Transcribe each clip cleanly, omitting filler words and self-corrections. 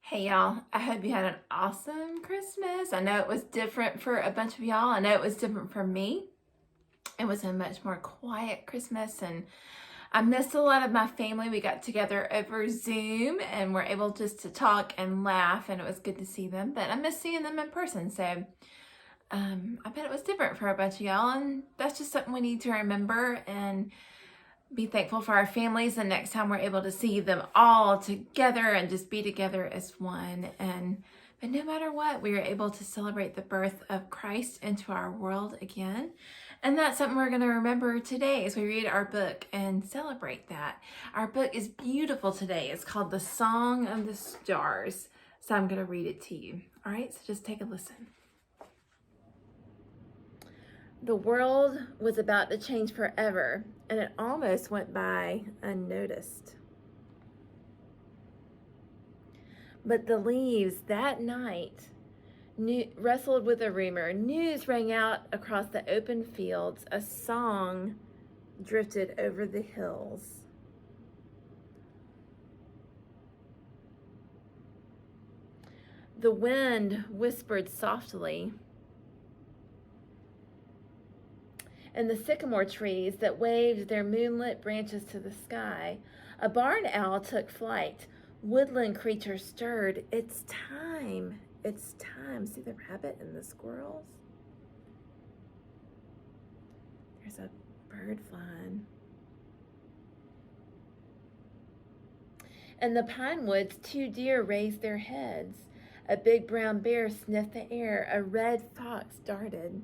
Hey y'all, I hope you had an awesome Christmas. I know it was different for a bunch of y'all. I know it was different for me. It was a much more quiet Christmas and I missed a lot of my family. We got together over Zoom and were able just to talk and laugh, and it was good to see them, but I miss seeing them in person. So I bet it was different for a bunch of y'all, and that's just something we need to remember and be thankful for our families, and next time we're able to see them all together and just be together as one. But no matter what, we are able to celebrate the birth of Christ into our world again. And that's something we're going to remember today as we read our book and celebrate that. Our book is beautiful today. It's called The Song of the Stars. So I'm going to read it to you. All right, so just take a listen. The world was about to change forever, and it almost went by unnoticed. But the leaves that night wrestled with a rumor. News rang out across the open fields. A song drifted over the hills. The wind whispered softly, and the sycamore trees that waved their moonlit branches to the sky. A barn owl took flight. Woodland creatures stirred. It's time. It's time. See the rabbit and the squirrels? There's a bird flying. In the pine woods, 2 deer raised their heads. A big brown bear sniffed the air. A red fox darted.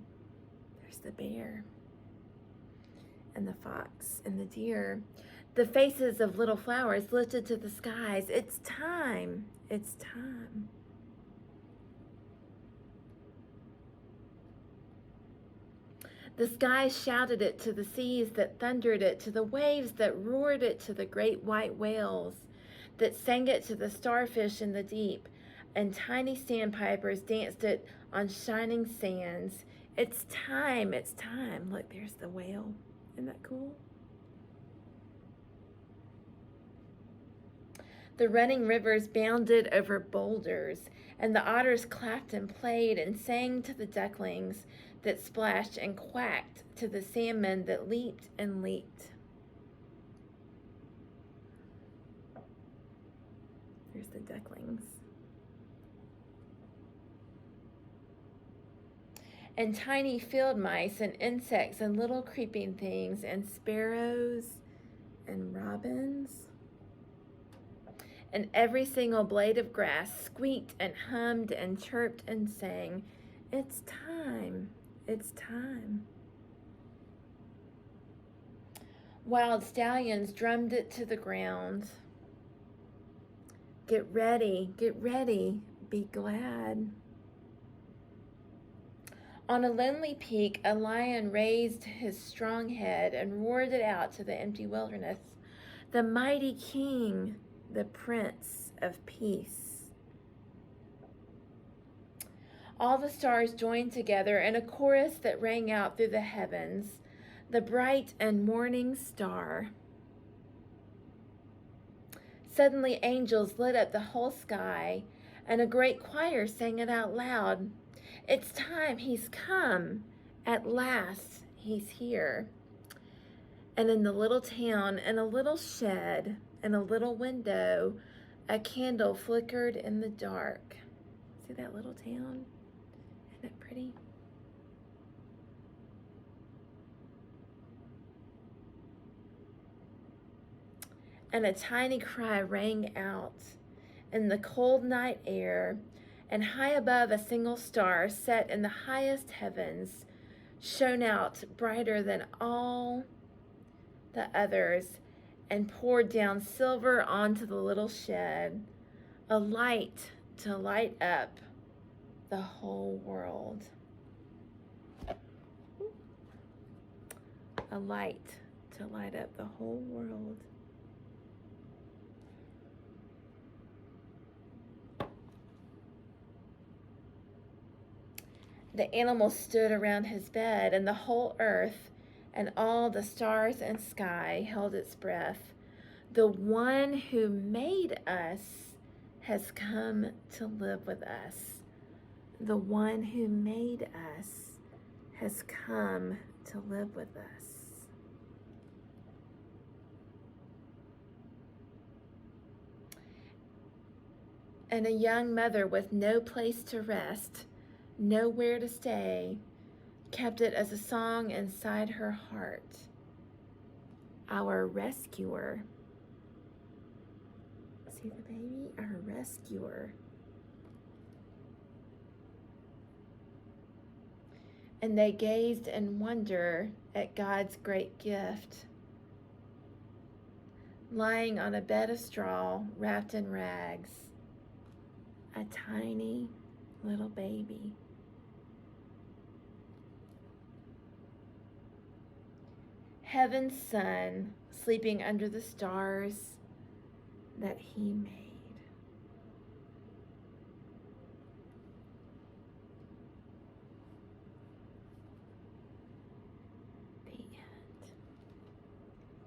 There's the bear and the fox and the deer. The faces of little flowers lifted to the skies. It's time. It's time. The skies shouted it to the seas that thundered it, to the waves that roared it, to the great white whales that sang it to the starfish in the deep, and tiny sandpipers danced it on shining sands. It's time. It's time. Look, there's the whale. Isn't that cool? The running rivers bounded over boulders, and the otters clapped and played and sang to the ducklings that splashed and quacked to the salmon that leaped and leaped. There's the ducklings. And tiny field mice and insects and little creeping things and sparrows and robins. And every single blade of grass squeaked and hummed and chirped and sang. It's time. It's time. Wild stallions drummed it to the ground. Get ready, be glad. On a lonely peak, a lion raised his strong head and roared it out to the empty wilderness. The mighty king, the Prince of Peace. All the stars joined together in a chorus that rang out through the heavens, the bright and morning star. Suddenly angels lit up the whole sky, and a great choir sang it out loud. It's time, he's come. At last, he's here. And in the little town, in a little shed, in a little window, a candle flickered in the dark. See that little town? Isn't it pretty? And a tiny cry rang out in the cold night air, and high above a single star set in the highest heavens shone out brighter than all the others and poured down silver onto the little shed, a light to light up the whole world. A light to light up the whole world. The animals stood around his bed, and the whole earth and all the stars and sky held its breath. The one who made us has come to live with us. The one who made us has come to live with us. And a young mother with no place to rest, nowhere to stay, kept it as a song inside her heart. Our rescuer. See the baby? Our rescuer. And they gazed in wonder at God's great gift, lying on a bed of straw, wrapped in rags, a tiny little baby. Heaven's son sleeping under the stars that he made.